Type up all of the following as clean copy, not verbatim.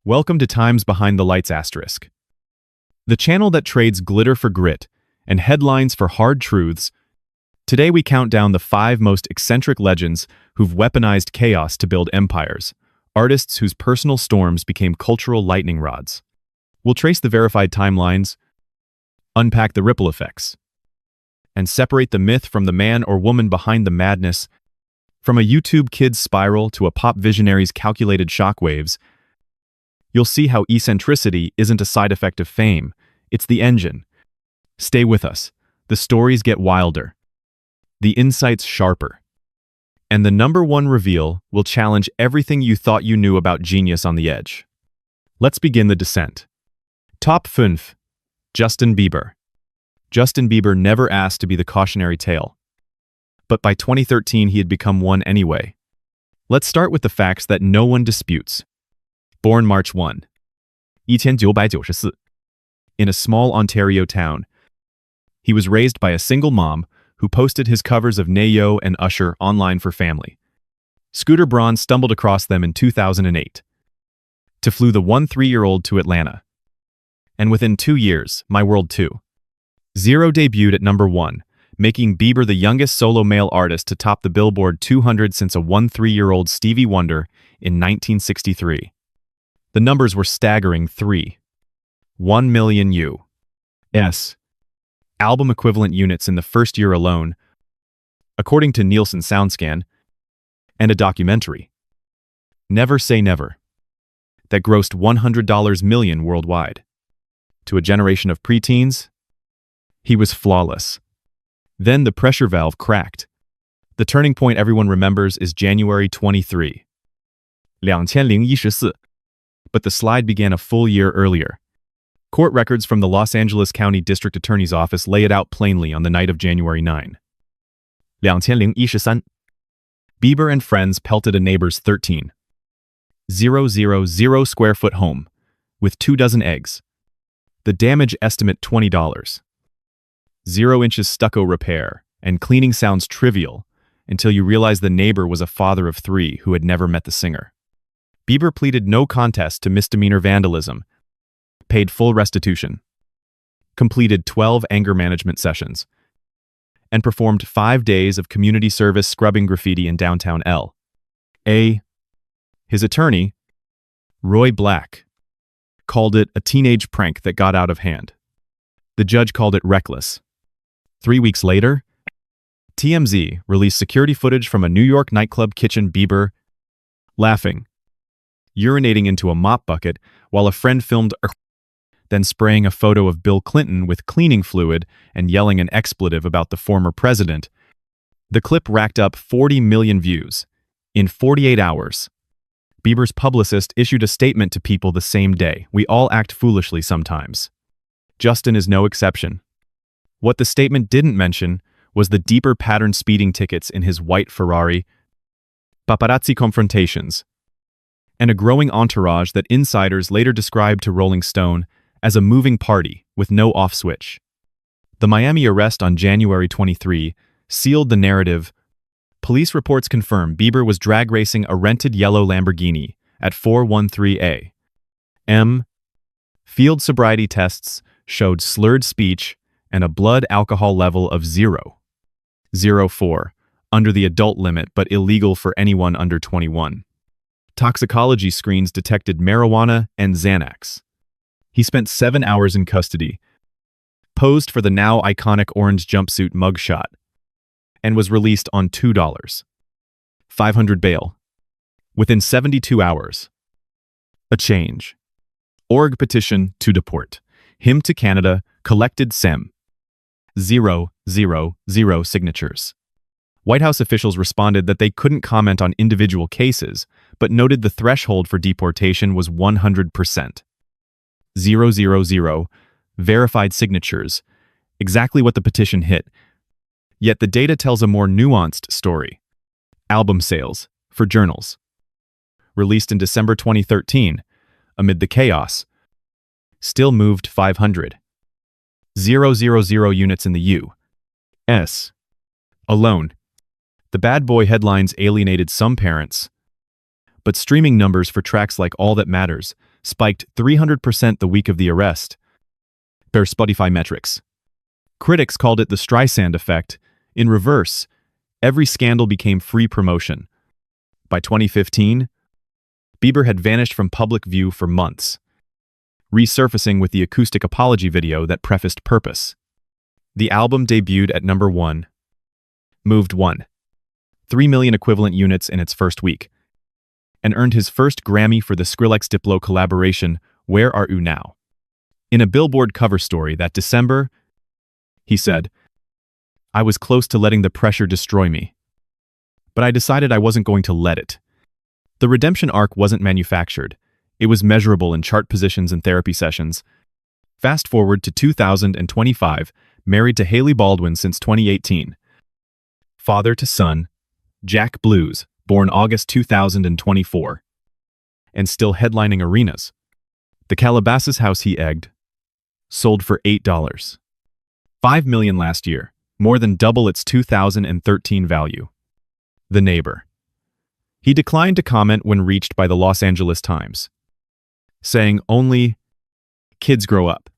Welcome to Times Behind the Lights *, the channel that trades glitter for grit and headlines for hard truths. Today we count down the 5 most eccentric legends who've weaponized chaos to build empires, artists whose personal storms became cultural lightning rods. We'll trace the verified timelines, unpack the ripple effects, and separate the myth from the man or woman behind the madness. From a YouTube kid's spiral to a pop visionary's calculated shockwaves, you'll see how eccentricity isn't a side effect of fame, it's the engine. Stay with us. The stories get wilder, the insights sharper, and the #1 reveal will challenge everything you thought you knew about genius on the edge. Let's begin the descent. Top 5. Justin Bieber. Justin Bieber never asked to be the cautionary tale, but by 2013 he had become one anyway. Let's start with the facts that no one disputes. Born March 1, 1994, in a small Ontario town, he was raised by a single mom who posted his covers of Nayo and Usher online for family. Scooter Braun stumbled across them in 2008 to flew the 3-year-old to Atlanta. And within 2 years, My World 2. Zero debuted at #1, making Bieber the youngest solo male artist to top the Billboard 200 since a 3-year-old Stevie Wonder in 1963. The numbers were staggering: 1 million U.S. album equivalent units in the first year alone, according to Nielsen SoundScan, and a documentary, Never Say Never, that grossed $100 million worldwide. To a generation of preteens, he was flawless. Then the pressure valve cracked. The turning point everyone remembers is January 23, 2014. But the slide began a full year earlier. Court records from the Los Angeles County District Attorney's Office lay it out plainly on the night of January 9, 2013. Bieber and friends pelted a neighbor's 13,000 square foot home with 24 eggs. The damage estimate $20. 0 inches stucco repair, and cleaning sounds trivial until you realize the neighbor was a father of 3 who had never met the singer. Bieber pleaded no contest to misdemeanor vandalism, paid full restitution, completed 12 anger management sessions, and performed 5 days of community service scrubbing graffiti in downtown L.A. His attorney, Roy Black, called it a teenage prank that got out of hand. The judge called it reckless. 3 weeks later, TMZ released security footage from a New York nightclub kitchen. Bieber laughing, urinating into a mop bucket while a friend filmed, then spraying a photo of Bill Clinton with cleaning fluid and yelling an expletive about the former president. The clip racked up 40 million views in 48 hours. Bieber's publicist issued a statement to people the same day: "We all act foolishly sometimes. Justin is no exception." What the statement didn't mention was the deeper pattern speeding tickets in his white Ferrari, paparazzi confrontations, and a growing entourage that insiders later described to Rolling Stone as a moving party with no off switch. The Miami arrest on January 23 sealed the narrative. Police reports confirm Bieber was drag racing a rented yellow Lamborghini at 413 A.M. Field sobriety tests showed slurred speech and a blood alcohol level of 0.04, under the adult limit but illegal for anyone under 21. Toxicology screens detected marijuana and Xanax. He spent 7 hours in custody, posed for the now iconic orange jumpsuit mugshot, and was released on $2,500 bail. Within 72 hours. A change. Org petition to deport him to Canada collected 0.000 signatures. White House officials responded that they couldn't comment on individual cases, but noted the threshold for deportation was 100%. 0.000 verified signatures, exactly what the petition hit. Yet the data tells a more nuanced story. Album sales, for journals, released in December 2013, amid the chaos, still moved 500,000 units in the U.S. alone. The Bad Boy headlines alienated some parents, but streaming numbers for tracks like All That Matters spiked 300% the week of the arrest, per Spotify metrics. Critics called it the Streisand effect. In reverse, every scandal became free promotion. By 2015, Bieber had vanished from public view for months, resurfacing with the acoustic apology video that prefaced Purpose. The album debuted at number 1, moved 1.3 million equivalent units in its first week, and earned his first Grammy for the Skrillex-Diplo collaboration, Where Are You Now? In a Billboard cover story that December, he said, "I was close to letting the pressure destroy me, but I decided I wasn't going to let it." The redemption arc wasn't manufactured. It was measurable in chart positions and therapy sessions. Fast forward to 2025, married to Hailey Baldwin since 2018. Father to son, Jack Blues, born August 2024. And still headlining arenas. The Calabasas house he egged sold for $8.5 million last year, more than double its 2013 value. The neighbor. He declined to comment when reached by the Los Angeles Times, saying only, "Kids grow up."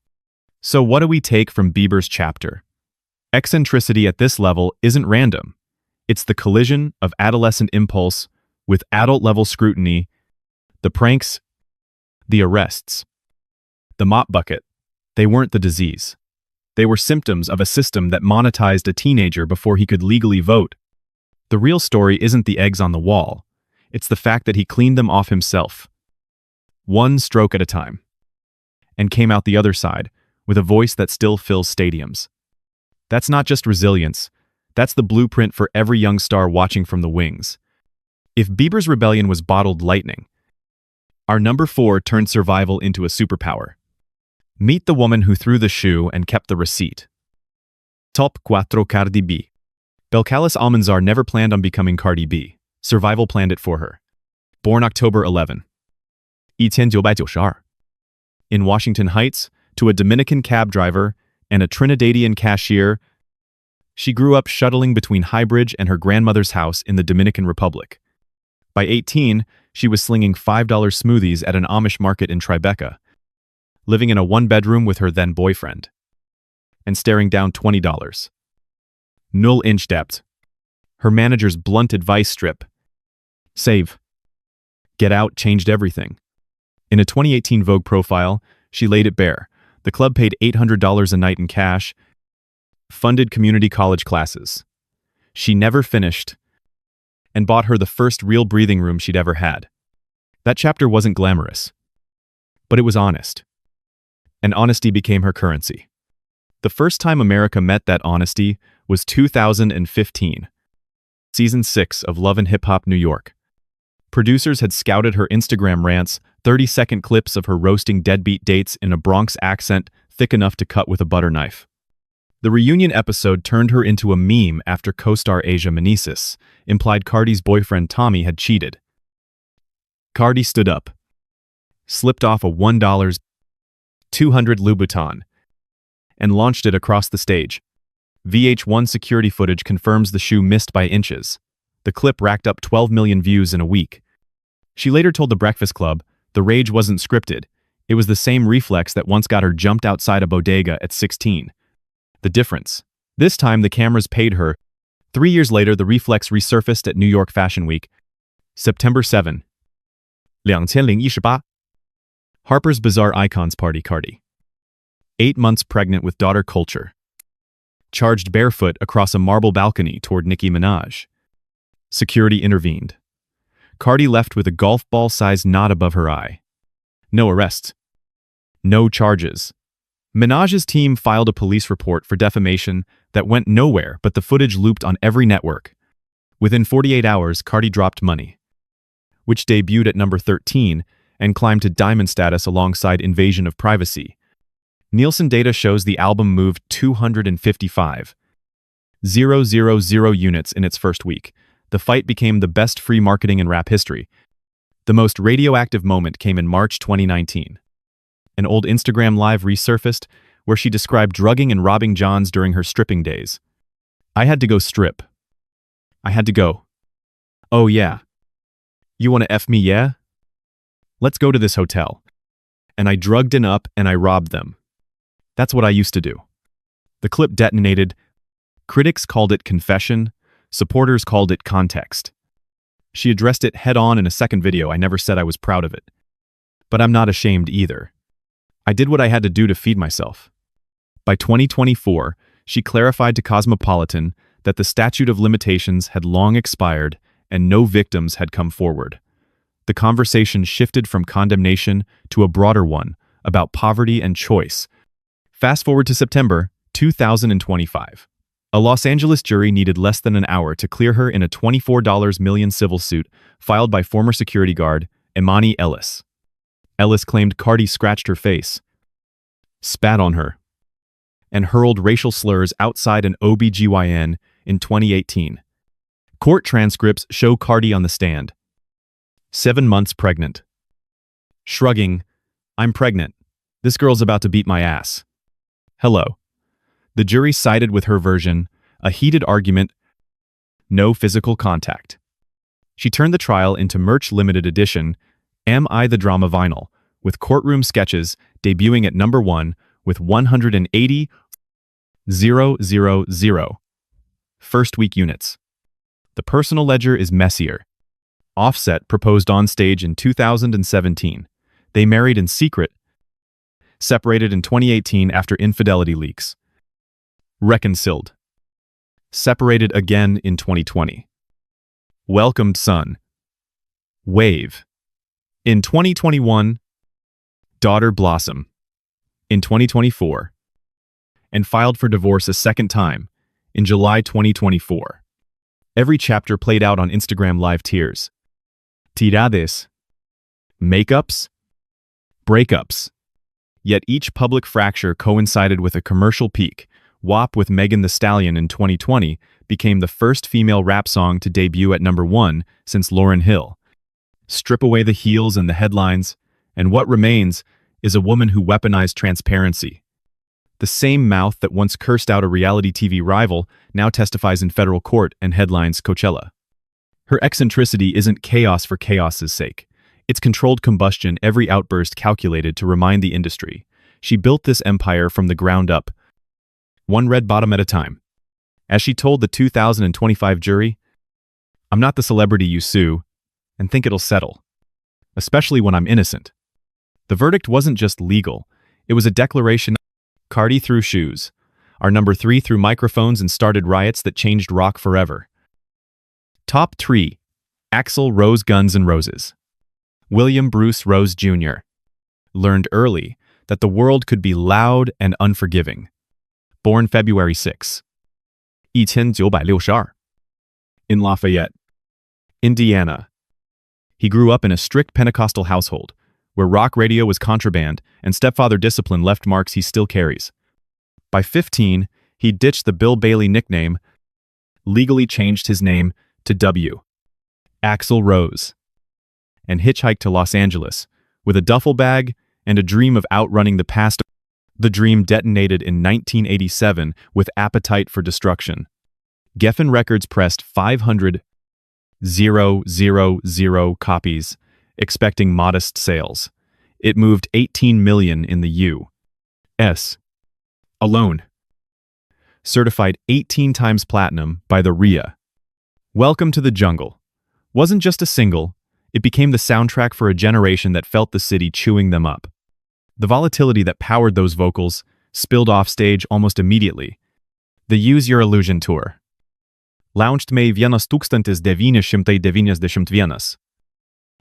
So what do we take from Bieber's chapter? Eccentricity at this level isn't random. It's the collision of adolescent impulse with adult-level scrutiny, the pranks, the arrests, the mop bucket. They weren't the disease. They were symptoms of a system that monetized a teenager before he could legally vote. The real story isn't the eggs on the wall. It's the fact that he cleaned them off himself, one stroke at a time, and came out the other side with a voice that still fills stadiums. That's not just resilience. That's the blueprint for every young star watching from the wings. If Bieber's rebellion was bottled lightning, our number 4 turned survival into a superpower. Meet the woman who threw the shoe and kept the receipt. Top 4 Cardi B. Belcalis Almanzar never planned on becoming Cardi B. Survival planned it for her. Born October 11. 1992. In Washington Heights, to a Dominican cab driver and a Trinidadian cashier, she grew up shuttling between Highbridge and her grandmother's house in the Dominican Republic. By 18, she was slinging $5 smoothies at an Amish market in Tribeca, living in a one-bedroom with her then-boyfriend, and staring down $20. Null-inch debt. Her manager's blunt advice strip, "Save. Get out," changed everything. In a 2018 Vogue profile, she laid it bare. The club paid $800 a night in cash, funded community college classes she never finished, and bought her the first real breathing room she'd ever had. That chapter wasn't glamorous, but it was honest. And honesty became her currency. The first time America met that honesty was 2015. Season 6 of Love and Hip Hop New York. Producers had scouted her Instagram rants, 30-second clips of her roasting deadbeat dates in a Bronx accent thick enough to cut with a butter knife. The reunion episode turned her into a meme after co-star Asia Meneses implied Cardi's boyfriend Tommy had cheated. Cardi stood up, slipped off a $1.200 Louboutin, and launched it across the stage. VH1 security footage confirms the shoe missed by inches. The clip racked up 12 million views in a week. She later told The Breakfast Club, the rage wasn't scripted. It was the same reflex that once got her jumped outside a bodega at 16. The difference. This time the cameras paid her. 3 years later, the reflex resurfaced at New York Fashion Week. September 7. 2018. Harper's Bazaar Icons Party Cardi. 8 months pregnant with daughter Culture. Charged barefoot across a marble balcony toward Nicki Minaj. Security intervened. Cardi left with a golf ball-sized knot above her eye. No arrests. No charges. Minaj's team filed a police report for defamation that went nowhere, but the footage looped on every network. Within 48 hours, Cardi dropped Money, which debuted at number 13 and climbed to diamond status alongside Invasion of Privacy. Nielsen data shows the album moved 255,000 units in its first week. The fight became the best free marketing in rap history. The most radioactive moment came in March 2019. An old Instagram Live resurfaced where she described drugging and robbing Johns during her stripping days. "I had to go strip. I had to go. Oh yeah. You wanna F me, yeah? Let's go to this hotel. and I drugged it up and I robbed them. That's what I used to do. The clip detonated. Critics called it confession. Supporters called it context. She addressed it head-on in a second video. I never said I was proud of it. But I'm not ashamed either. I did what I had to do to feed myself. By 2024, she clarified to Cosmopolitan that the statute of limitations had long expired and no victims had come forward. The conversation shifted from condemnation to a broader one about poverty and choice. Fast forward to September 2025. A Los Angeles jury needed less than an hour to clear her in a $24 million civil suit filed by former security guard Imani Ellis. Ellis claimed Cardi scratched her face, spat on her, and hurled racial slurs outside an OBGYN in 2018. Court transcripts show Cardi on the stand. 7 months pregnant. Shrugging, "I'm pregnant. This girl's about to beat my ass." Hello. The jury sided with her version, a heated argument, no physical contact. She turned the trial into merch limited edition, Am I the Drama vinyl, with courtroom sketches debuting at number 1 with 180,000 first-week units. The personal ledger is messier. Offset proposed on stage in 2017. They married in secret, separated in 2018 after infidelity leaks. Reconciled. Separated again in 2020. Welcomed son. Wave. In 2021, daughter Blossom. In 2024. And filed for divorce a second time, in July 2024. Every chapter played out on Instagram Live tears. Tirades. Makeups. Breakups. Yet each public fracture coincided with a commercial peak. WAP with Megan Thee Stallion in 2020 became the first female rap song to debut at number 1 since Lauryn Hill. Strip away the heels and the headlines, and what remains is a woman who weaponized transparency. The same mouth that once cursed out a reality TV rival now testifies in federal court and headlines Coachella. Her eccentricity isn't chaos for chaos's sake. It's controlled combustion, every outburst calculated to remind the industry. She built this empire from the ground up, one red bottom at a time. As she told the 2025 jury, "I'm not the celebrity you sue and think it'll settle, especially when I'm innocent." The verdict wasn't just legal, it was a declaration. Cardi threw shoes. Our number 3 threw microphones and started riots that changed rock forever. Top 3. Axl Rose Guns N' Roses. William Bruce Rose Jr. learned early that the world could be loud and unforgiving. Born February 6, 1962, in Lafayette, Indiana. He grew up in a strict Pentecostal household, where rock radio was contraband and stepfather discipline left marks he still carries. By 15, he ditched the Bill Bailey nickname, legally changed his name to W. Axl Rose, and hitchhiked to Los Angeles with a duffel bag and a dream of outrunning the past. The dream detonated in 1987 with Appetite for Destruction. Geffen Records pressed 500,000 copies, expecting modest sales. It moved 18 million in the U.S. alone. Certified 18 times platinum by the RIA. Welcome to the Jungle wasn't just a single, it became the soundtrack for a generation that felt the city chewing them up. The volatility that powered those vocals spilled off stage almost immediately. The Use Your Illusion tour. Launched May 1991.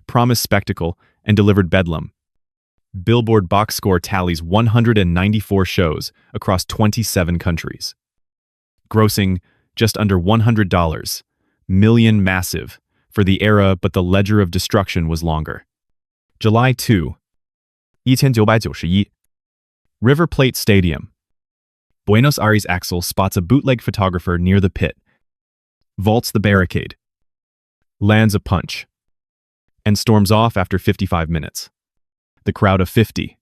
Promised spectacle and delivered bedlam. Billboard box score tallies 194 shows across 27 countries. Grossing just under $100 million, massive for the era, but the ledger of destruction was longer. July 2, 1991. River Plate Stadium. Buenos Aires. Axl spots a bootleg photographer near the pit. Vaults the barricade. Lands a punch. And storms off after 55 minutes. The crowd of 50.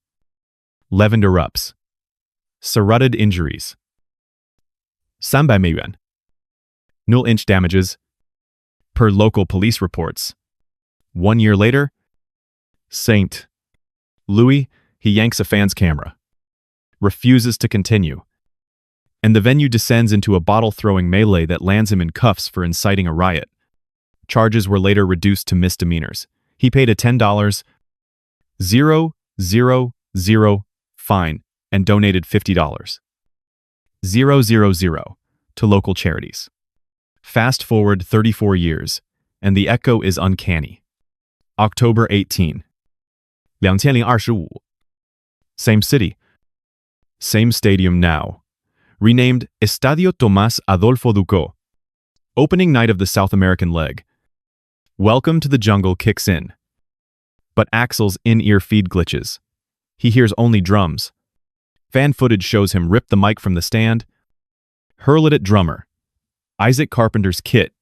Levin erupts. Surrutted injuries. 300 million. 0-inch damages. Per local police reports. 1 year later, St. Louis He yanks a fan's camera, refuses to continue, and the venue descends into a bottle-throwing melee that lands him in cuffs for inciting a riot. Charges were later reduced to misdemeanors. He paid a $10,000 fine and donated $50,000 to local charities. Fast forward 34 years, and the echo is uncanny. October 18, 2025. Same city, same stadium now, renamed Estadio Tomás Adolfo Ducó. Opening night of the South American leg. Welcome to the Jungle kicks in. But Axl's in-ear feed glitches. He hears only drums. Fan footage shows him rip the mic from the stand, hurl it at drummer Isaac Carpenter's kit,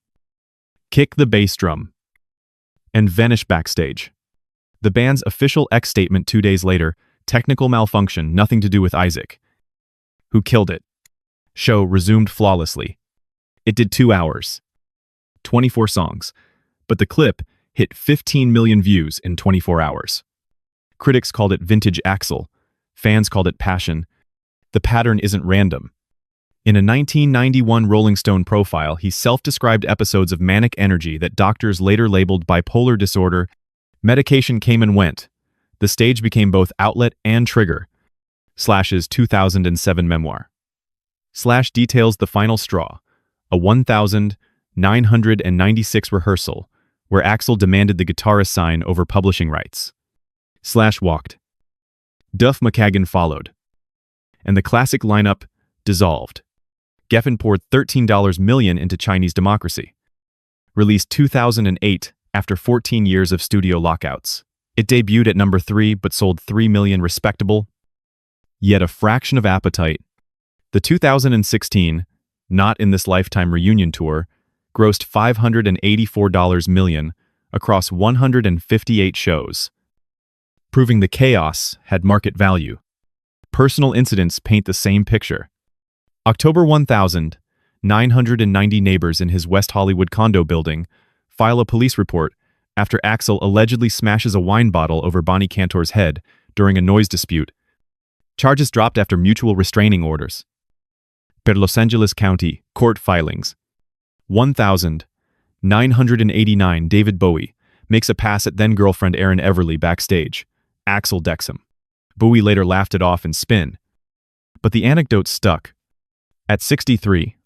kick the bass drum, and vanish backstage. The band's official X statement 2 days later: technical malfunction, nothing to do with Isaac. Who killed it? Show resumed flawlessly. It did 2 hours, 24 songs, but the clip hit 15 million views in 24 hours. Critics called it vintage Axl. Fans called it passion. The pattern isn't random. In a 1991 Rolling Stone profile, he self-described episodes of manic energy that doctors later labeled bipolar disorder. Medication came and went. The stage became both outlet and trigger. Slash's 2007 memoir. Slash details the final straw, a 1,996 rehearsal, where Axl demanded the guitarist sign over publishing rights. Slash walked. Duff McKagan followed. And the classic lineup dissolved. Geffen poured $13 million into Chinese democracy. Released 2008 after 14 years of studio lockouts. It debuted at number 3 but sold 3 million respectable. Yet a fraction of appetite. The 2016 Not in This Lifetime reunion tour grossed $584 million across 158 shows, proving the chaos had market value. Personal incidents paint the same picture. October 1000, 990 neighbors in his West Hollywood condo building file a police report after Axl allegedly smashes a wine bottle over Bonnie Cantor's head during a noise dispute. Charges dropped after mutual restraining orders. Per Los Angeles County court filings. 1989 David Bowie makes a pass at then-girlfriend Erin Everly backstage. Axl decks him. Bowie later laughed it off in Spin. But the anecdote stuck. At 63,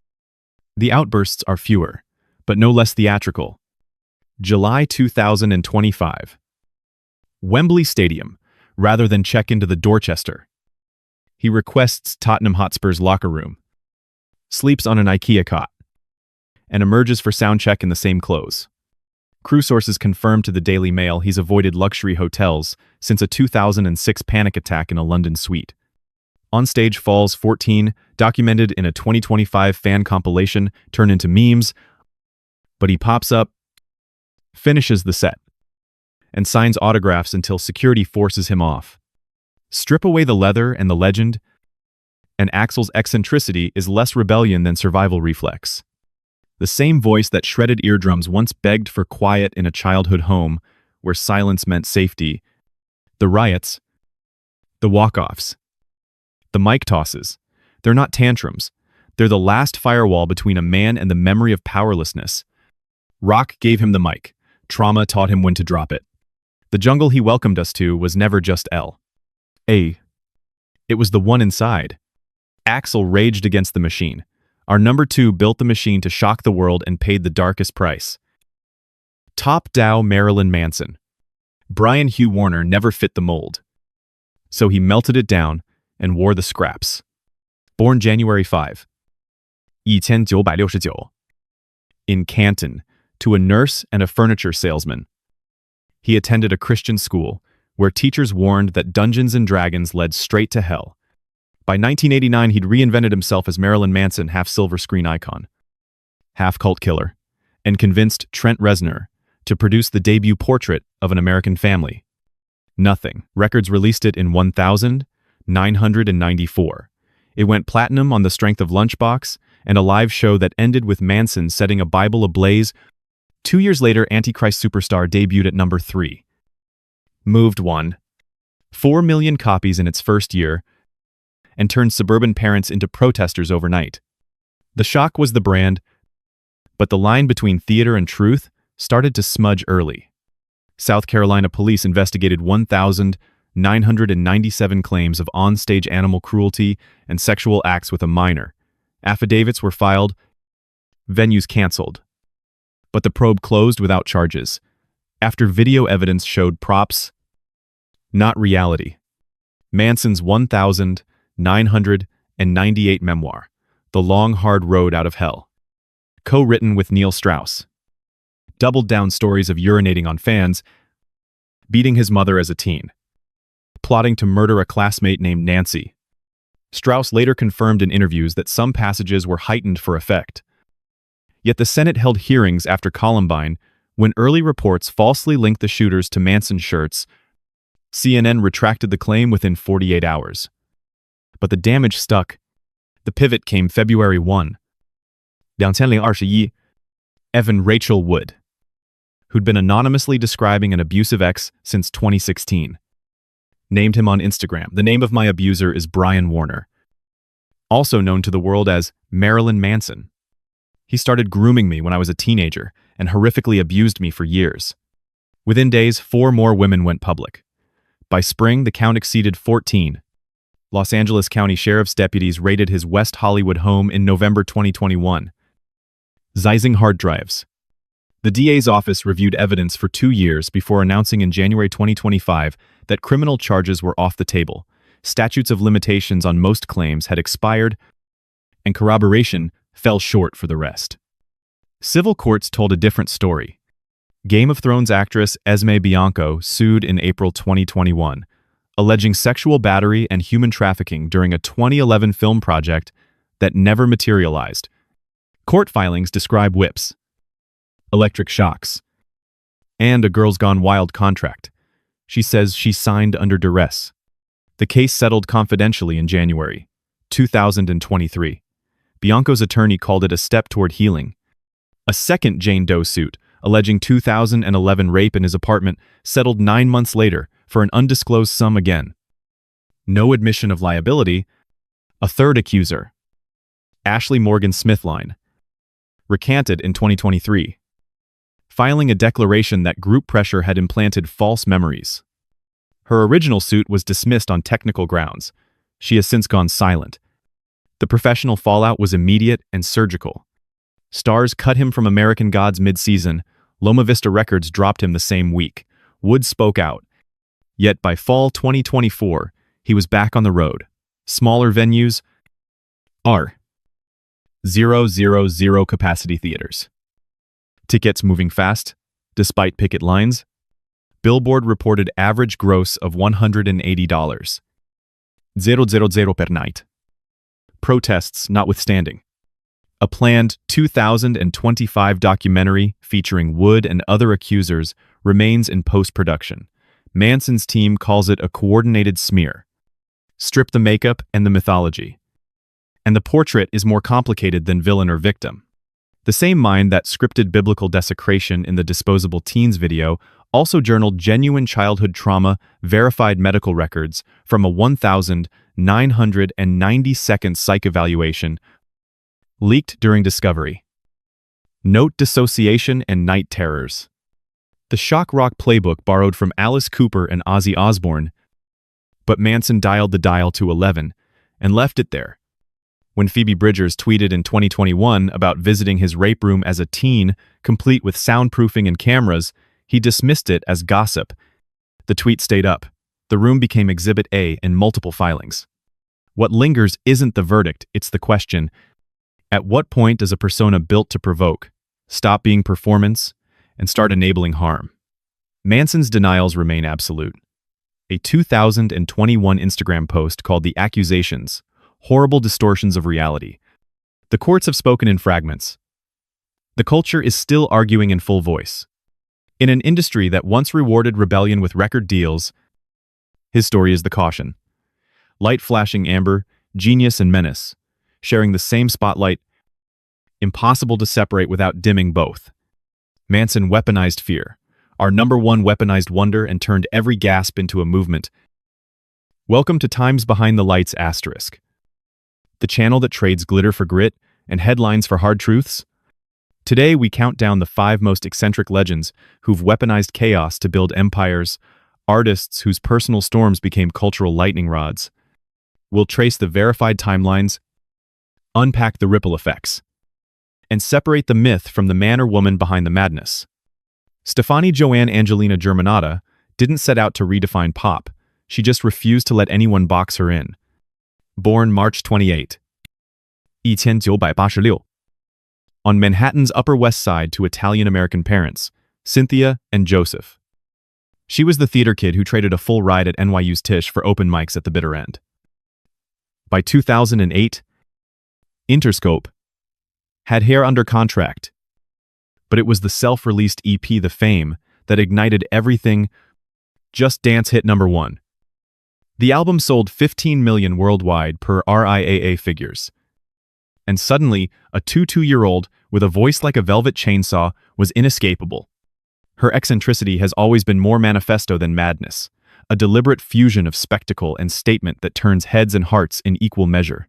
the outbursts are fewer, but no less theatrical. July 2025. Wembley Stadium, rather than check into the Dorchester. He requests Tottenham Hotspur's locker room, sleeps on an IKEA cot, and emerges for soundcheck in the same clothes. Crew sources confirmed to the Daily Mail he's avoided luxury hotels since a 2006 panic attack in a London suite. On stage falls 14, documented in a 2025 fan compilation turned into memes, but he pops up, finishes the set, and signs autographs until security forces him off. Strip away the leather and the legend, and Axl's eccentricity is less rebellion than survival reflex. The same voice that shredded eardrums once begged for quiet in a childhood home where silence meant safety. The riots, the walk-offs, the mic tosses, they're not tantrums. They're the last firewall between a man and the memory of powerlessness. Rock gave him the mic. Trauma taught him when to drop it. The jungle he welcomed us to was never just L.A. It was the one inside. Axl raged against the machine. Our number 2 built the machine to shock the world and paid the darkest price. Top Dow Marilyn Manson. Brian Hugh Warner never fit the mold. So he melted it down and wore the scraps. Born January 5, 1969, in Canton, to a nurse and a furniture salesman. He attended a Christian school where teachers warned that Dungeons and Dragons led straight to hell. By 1989, he'd reinvented himself as Marilyn Manson, half silver screen icon, half cult killer, and convinced Trent Reznor to produce the debut portrait of an American family. Nothing. Records released it in 1994. It went platinum on the strength of Lunchbox and a live show that ended with Manson setting a Bible ablaze. 2 years later, Antichrist Superstar debuted at number 3. Moved 1. 4 million copies in its first year, and turned suburban parents into protesters overnight. The shock was the brand, but the line between theater and truth started to smudge early. South Carolina police investigated 1,997 claims of on-stage animal cruelty and sexual acts with a minor. Affidavits were filed, venues canceled. But the probe closed without charges, after video evidence showed props, not reality. Manson's 1,998 memoir, The Long Hard Road Out of Hell, co-written with Neil Strauss, doubled down stories of urinating on fans, beating his mother as a teen, plotting to murder a classmate named Nancy. Strauss later confirmed in interviews that some passages were heightened for effect. Yet the Senate held hearings after Columbine, when early reports falsely linked the shooters to Manson shirts. CNN retracted the claim within 48 hours. But the damage stuck. The pivot came February 1. 2021, Evan Rachel Wood, who'd been anonymously describing an abusive ex since 2016, named him on Instagram. The name of my abuser is Brian Warner, also known to the world as Marilyn Manson. He started grooming me when I was a teenager and horrifically abused me for years. Within days, 4 more women went public. By spring, the count exceeded 14. Los Angeles County Sheriff's deputies raided his West Hollywood home in November 2021. Seizing hard drives. The DA's office reviewed evidence for 2 years before announcing in January 2025 that criminal charges were off the table. Statutes of limitations on most claims had expired, and corroboration fell short for the rest. Civil courts told a different story. Game of Thrones actress Esme Bianco sued in April 2021, alleging sexual battery and human trafficking during a 2011 film project that never materialized. Court filings describe whips, electric shocks, and a Girls Gone Wild contract. She says she signed under duress. The case settled confidentially in January 2023. Bianco's attorney called it a step toward healing. A second Jane Doe suit, alleging 2011 rape in his apartment, settled 9 months later for an undisclosed sum again. No admission of liability. A third accuser, Ashley Morgan Smithline, recanted in 2023, filing a declaration that group pressure had implanted false memories. Her original suit was dismissed on technical grounds. She has since gone silent. The professional fallout was immediate and surgical. Stars cut him from American Gods mid-season. Loma Vista Records dropped him the same week. Wood spoke out. Yet by fall 2024, he was back on the road. Smaller venues, 000 capacity theaters. Tickets moving fast, despite picket lines. Billboard reported average gross of $180. 000 per night. Protests notwithstanding. A planned 2025 documentary featuring Wood and other accusers remains in post-production. Manson's team calls it a coordinated smear. Strip the makeup and the mythology. And the portrait is more complicated than villain or victim. The same mind that scripted biblical desecration in the Disposable Teens video also journaled genuine childhood trauma, verified medical records from a 1,990-second psych evaluation leaked during discovery. Note dissociation and night terrors. The shock rock playbook borrowed from Alice Cooper and Ozzy Osbourne, but Manson dialed the dial to 11 and left it there. When Phoebe Bridgers tweeted in 2021 about visiting his rape room as a teen, complete with soundproofing and cameras, he dismissed it as gossip. The tweet stayed up. The room became Exhibit A in multiple filings. What lingers isn't the verdict, it's the question. At what point does a persona built to provoke stop being performance and start enabling harm? Manson's denials remain absolute. A 2021 Instagram post called The Accusations, Horrible Distortions of Reality. The courts have spoken in fragments. The culture is still arguing in full voice. In an industry that once rewarded rebellion with record deals, his story is the caution. Light flashing amber, genius and menace, sharing the same spotlight, impossible to separate without dimming both. Manson weaponized fear, our #1 weaponized wonder, and turned every gasp into a movement. Welcome to Times Behind the Lights asterisk, the channel that trades glitter for grit and headlines for hard truths. Today we count down the 5 most eccentric legends who've weaponized chaos to build empires, artists whose personal storms became cultural lightning rods. We'll trace the verified timelines, unpack the ripple effects, and separate the myth from the man or woman behind the madness. Stefani Joanne Angelina Germanata didn't set out to redefine pop. She just refused to let anyone box her in. Born March 28, 1986, on Manhattan's Upper West Side to Italian-American parents, Cynthia and Joseph. She was the theater kid who traded a full ride at NYU's Tisch for open mics at the bitter end. By 2008, Interscope had hair under contract, but it was the self-released EP The Fame that ignited everything. Just Dance hit number 1. The album sold 15 million worldwide per RIAA figures. And suddenly, a 22-year-old with a voice like a velvet chainsaw was inescapable. Her eccentricity has always been more manifesto than madness, a deliberate fusion of spectacle and statement that turns heads and hearts in equal measure.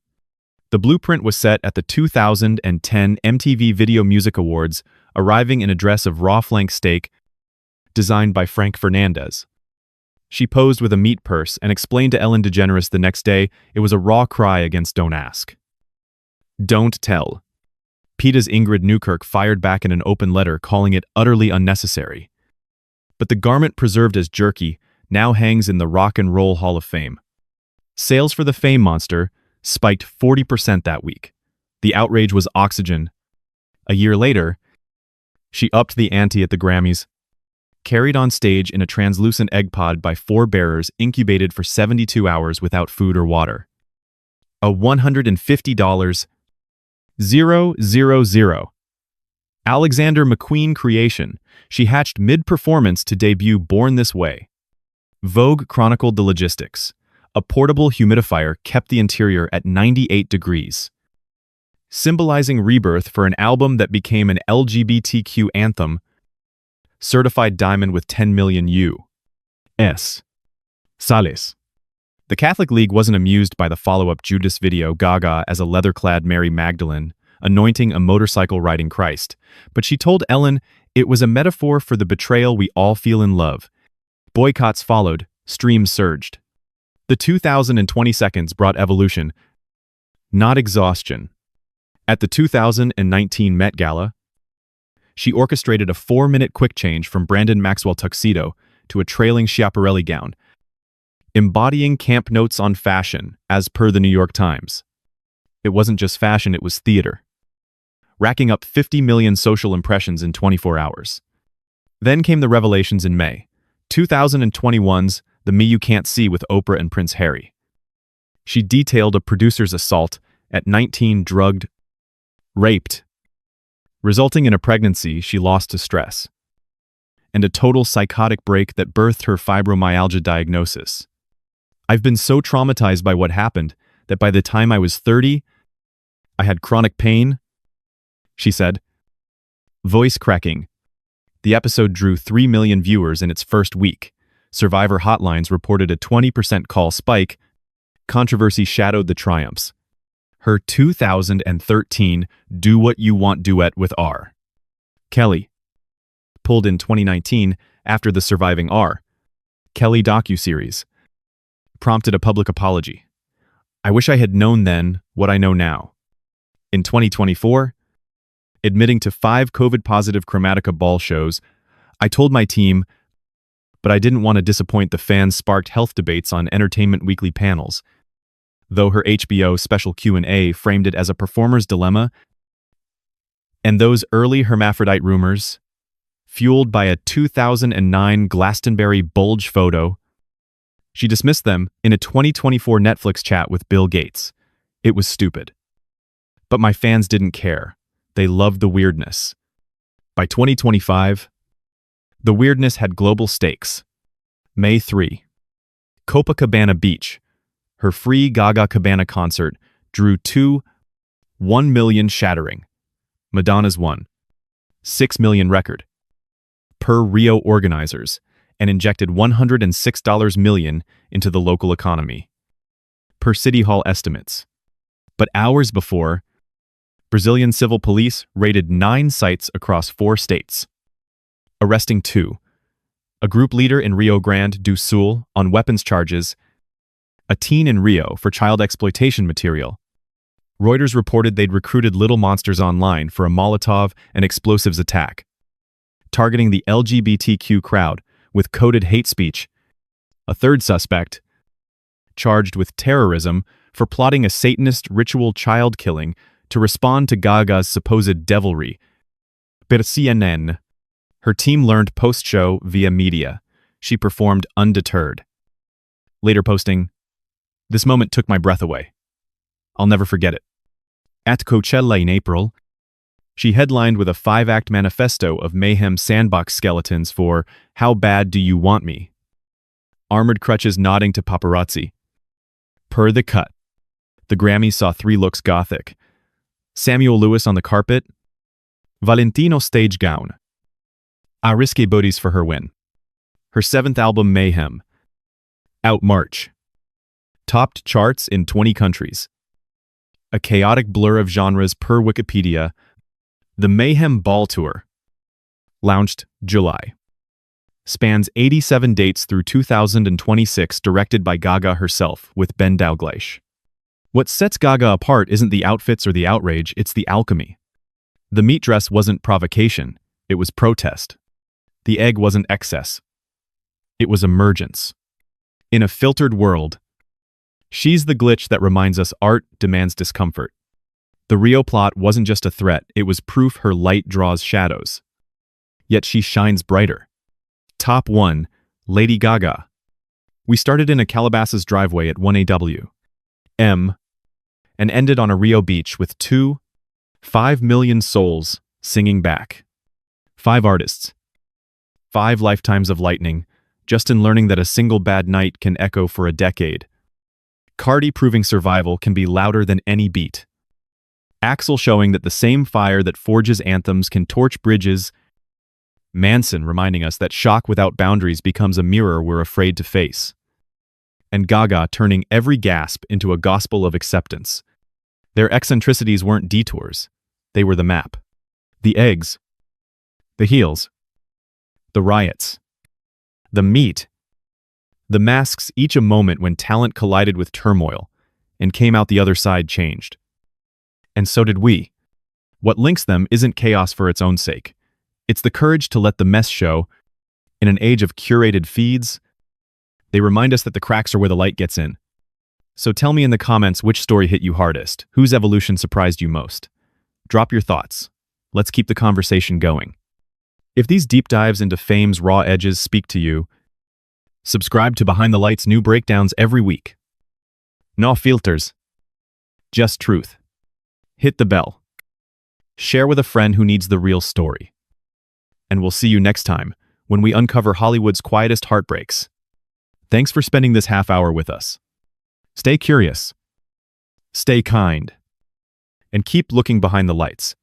The blueprint was set at the 2010 MTV Video Music Awards, arriving in a dress of raw flank steak designed by Frank Fernandez. She posed with a meat purse and explained to Ellen DeGeneres the next day it was a raw cry against Don't Ask. Don't Tell. PETA's Ingrid Newkirk fired back in an open letter calling it utterly unnecessary. But the garment preserved as jerky now hangs in the Rock and Roll Hall of Fame. Sales for the Fame monster spiked 40% that week. The outrage was oxygen. A year later, she upped the ante at the Grammys, carried on stage in a translucent egg pod by 4 bearers incubated for 72 hours without food or water. A $150,000 Alexander McQueen creation, she hatched mid-performance to debut Born This Way. Vogue chronicled the logistics. A portable humidifier kept the interior at 98 degrees, symbolizing rebirth for an album that became an LGBTQ anthem, certified diamond with 10 million U.S. Sales. The Catholic League wasn't amused by the follow-up Judas video Gaga as a leather-clad Mary Magdalene, anointing a motorcycle-riding Christ, but she told Ellen it was a metaphor for the betrayal we all feel in love. Boycotts followed, streams surged. The 2020 seconds brought evolution, not exhaustion. At the 2019 Met Gala, she orchestrated a 4-minute quick change from Brandon Maxwell tuxedo to a trailing Schiaparelli gown, embodying camp notes on fashion, as per the New York Times. It wasn't just fashion, it was theater, racking up 50 million social impressions in 24 hours. Then came the revelations in May, 2021's The Me You Can't See with Oprah and Prince Harry. She detailed a producer's assault at 19, drugged, raped, resulting in a pregnancy she lost to stress, and a total psychotic break that birthed her fibromyalgia diagnosis. I've been so traumatized by what happened that by the time I was 30, I had chronic pain, she said. Voice cracking. The episode drew 3 million viewers in its first week. Survivor hotlines reported a 20% call spike. Controversy shadowed the triumphs. Her 2013 Do What You Want duet with R. Kelly, pulled in 2019 after the Surviving R. Kelly docuseries, prompted a public apology. I wish I had known then what I know now. In 2024, admitting to 5 COVID-positive Chromatica ball shows, I told my team, but I didn't want to disappoint the fans, sparked health debates on Entertainment Weekly panels. Though her HBO special Q&A framed it as a performer's dilemma, and those early hermaphrodite rumors, fueled by a 2009 Glastonbury bulge photo, she dismissed them in a 2024 Netflix chat with Bill Gates. It was stupid. But my fans didn't care. They loved the weirdness. By 2025, the weirdness had global stakes. May 3. Copacabana Beach. Her free Gaga Cabana concert drew 1 million shattering. Madonna's 6 million record. Per Rio organizers, and injected $106 million into the local economy. per City Hall estimates. But hours before, Brazilian civil police raided 9 sites across 4 states, arresting 2. A group leader in Rio Grande do Sul on weapons charges, a teen in Rio for child exploitation material. Reuters reported they'd recruited little monsters online for a Molotov and explosives attack, targeting the LGBTQ crowd with coded hate speech. A third suspect, charged with terrorism for plotting a Satanist ritual child killing to respond to Gaga's supposed devilry. Per CNN, her team learned post-show via media. She performed undeterred, later posting, "This moment took my breath away. I'll never forget it." At Coachella in April, she headlined with a 5-act manifesto of mayhem sandbox skeletons for How Bad Do You Want Me? Armored crutches nodding to paparazzi. Per The Cut, the Grammys saw 3 looks gothic. Samuel Lewis on the carpet, Valentino stage gown. A risque booties for her win. Her 7th album Mayhem, out March, topped charts in 20 countries. A chaotic blur of genres per Wikipedia. The Mayhem Ball Tour, launched July, spans 87 dates through 2026, directed by Gaga herself with Ben Dalgleish. What sets Gaga apart isn't the outfits or the outrage, it's the alchemy. The meat dress wasn't provocation, it was protest. The egg wasn't excess, it was emergence. In a filtered world, she's the glitch that reminds us art demands discomfort. The Rio plot wasn't just a threat, it was proof her light draws shadows. Yet she shines brighter. Top 1, Lady Gaga. We started in a Calabasas driveway at 1AW. M. And ended on a Rio beach with 5 million souls singing back. 5 artists. 5 lifetimes of lightning, just in learning that a single bad night can echo for a decade. Cardi proving survival can be louder than any beat. Axl showing that the same fire that forges anthems can torch bridges. Manson reminding us that shock without boundaries becomes a mirror we're afraid to face. And Gaga turning every gasp into a gospel of acceptance. Their eccentricities weren't detours, they were the map. The eggs, the heels, the riots, the meat, the masks, each a moment when talent collided with turmoil and came out the other side changed. And so did we. What links them isn't chaos for its own sake. It's the courage to let the mess show. In an age of curated feeds, they remind us that the cracks are where the light gets in. So tell me in the comments which story hit you hardest, whose evolution surprised you most. Drop your thoughts. Let's keep the conversation going. If these deep dives into fame's raw edges speak to you, subscribe to Behind the Lights' new breakdowns every week. No filters, just truth. Hit the bell. Share with a friend who needs the real story. And we'll see you next time when we uncover Hollywood's quietest heartbreaks. Thanks for spending this half hour with us. Stay curious, stay kind, and keep looking behind the lights.